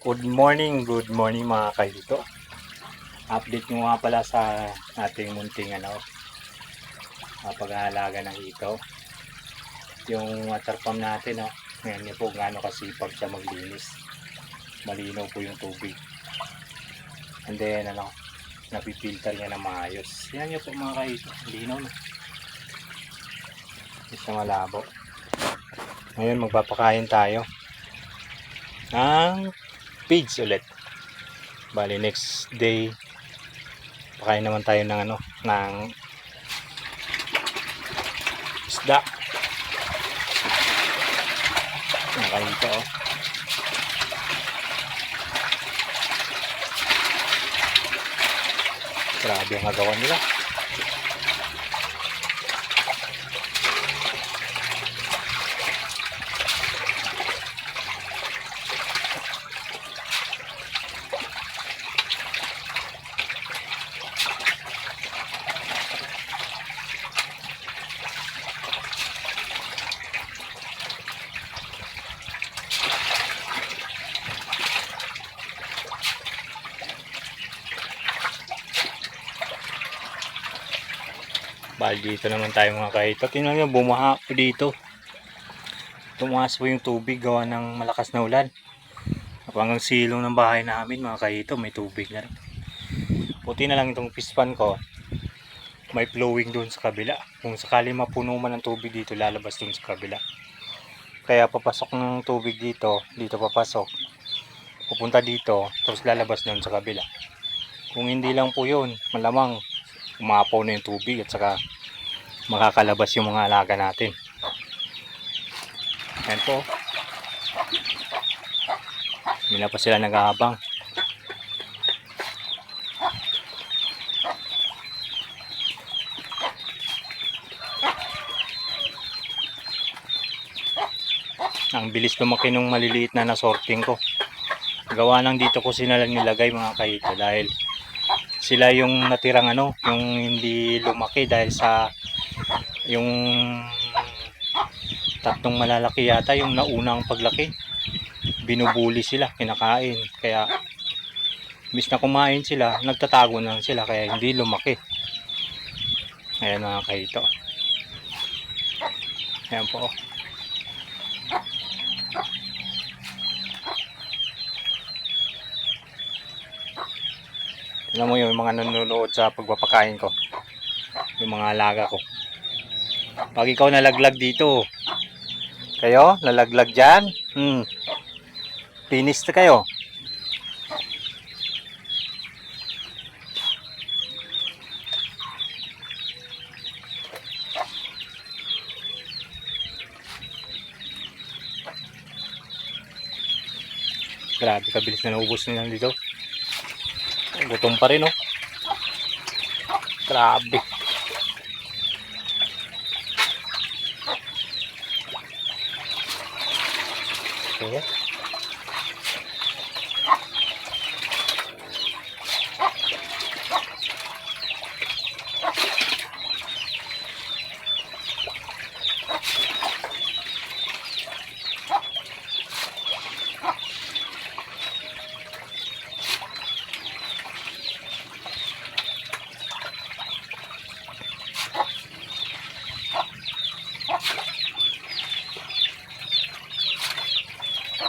Good morning mga kaidito. Update nyo nga pala sa ating munting pag-aalaga ng hito. Yung water pump natin, ngayon niyo po gaano kasipag siya maglinis. Malinaw po yung tubig. And then napipilter niya na maayos. Yan niyo po mga kaidito, linaw na. Hindi siya malabo. Ngayon magpapakain tayo ng pigs ulit. Bali next day pakain naman tayo ng ng isda. Nakain ito grabe ang nagawa nila. Bali dito naman tayo mga kahito. Tingnan nyo, bumaha po dito. Tumaas po yung tubig gawa ng malakas na ulan. Hanggang silong ng bahay namin mga kahito, may tubig na rin. Puti na lang itong pispan ko. May flowing doon sa kabila. Kung sakali mapuno man ng tubig dito, lalabas doon sa kabila. Kaya papasok ng tubig dito, dito papasok. Pupunta dito, tapos lalabas doon sa kabila. Kung hindi lang po yun, malamang umapaw na yung tubig at saka makakalabas yung mga alaga natin. Ayan po, hindi na pa sila nag-aabang. Ang bilis lumaki nung maliliit na nasorting ko. Gawa nang dito ko sila nilagay mga kahito dahil sila yung natirang yung hindi lumaki dahil sa yung tatlong malalaki yata yung naunang paglaki. Binubuli sila, kinakain. Kaya imbis na kumain sila, nagtatago na sila kaya hindi lumaki. Ayan mga kahito. Ayan po. Tignan mo yung mga nanonood sa pagpapakain ko. Yung mga alaga ko. Pag ikaw nalaglag dito, kayo nalaglag dyan, finish na kayo. Grabe kabilis na naubos nila dito. Gutom pa rin grabe. Okay.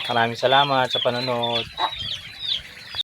Maraming salamat sa panonood.